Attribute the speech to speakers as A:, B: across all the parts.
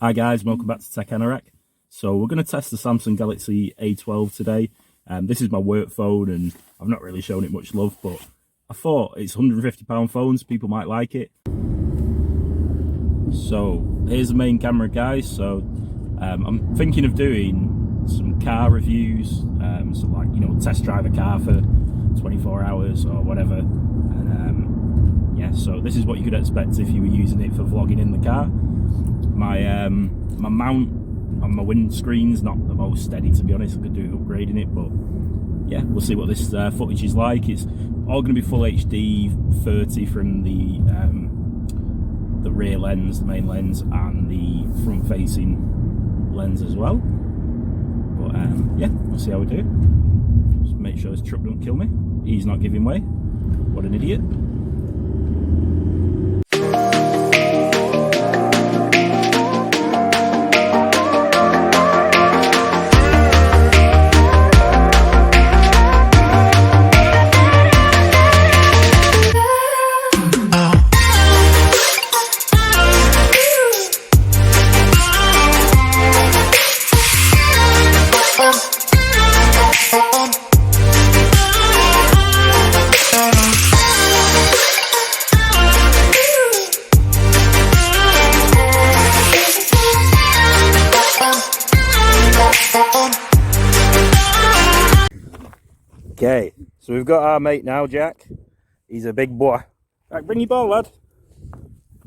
A: Hi guys, welcome back to Tech Anorak. So we're going to test the Samsung Galaxy A12 today. This is my work phone and I've not really shown it much love, but I thought it's £150 phones, people might like it. So here's the main camera guys. So I'm thinking of doing some car reviews, so like, you know, test drive a car for 24 hours or whatever. And yeah, so this is what you could expect if you were using it for vlogging in the car. My mount on my windscreen's not the most steady, to be honest. I could do upgrading it, but yeah, we'll see what this footage is like. It's all going to be full HD 30 from the rear lens, the main lens, and the front facing lens as well. But yeah, we'll see how we do. Just make sure this truck don't kill me. He's not giving way. What an idiot. Okay, so we've got our mate now, Jack. He's a big boy. Right, bring your ball, lad.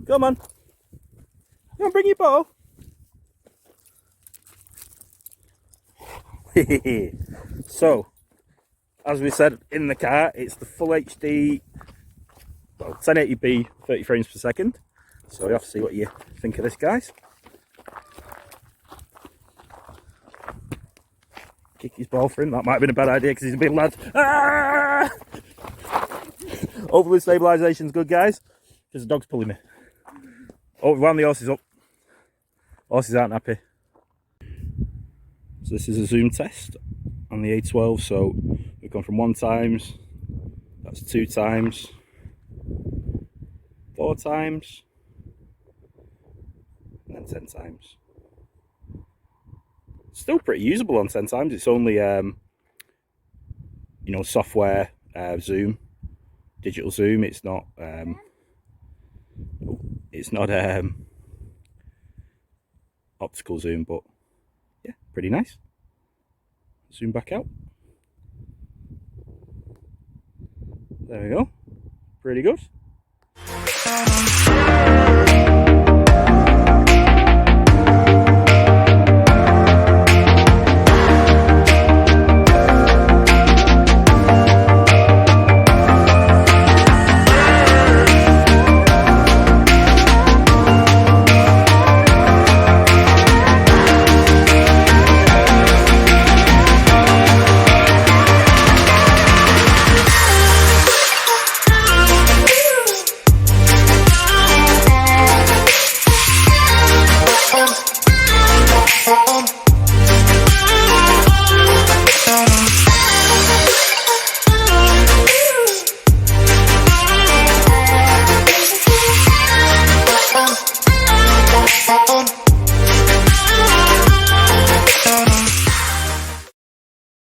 A: Come on. Come on, bring your ball. So, as we said in the car, it's the full HD, well, 1080p, 30 frames per second. So we have to see what you think of this, guys. Kick his ball for him. That might have been a bad idea because he's a big lad. Ah! Hopefully stabilisation's good, guys, because the dog's pulling me. Oh, we've wound the horses up. Horses aren't happy. So this is a zoom test on the A12. So we've gone from 1 times, that's 2 times, 4 times, and then 10 times. Still pretty usable on 10 times. It's only you know, software zoom, digital zoom. It's not optical zoom, but yeah, pretty nice. Zoom back out. There we go. Pretty good.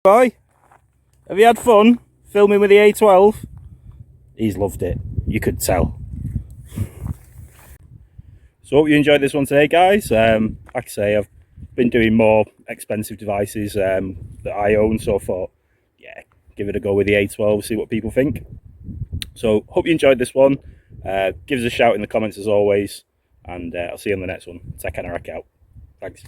A: Boy, have you had fun filming with the A12? He's loved it, you could tell. So hope you enjoyed this one today, guys. Like I say, I've been doing more expensive devices that I own, so I thought, yeah, give it a go with the A12, see what people think. So hope you enjoyed this one. Give us a shout in the comments as always, and I'll see you on the next one. Tech Anorak out. Thanks.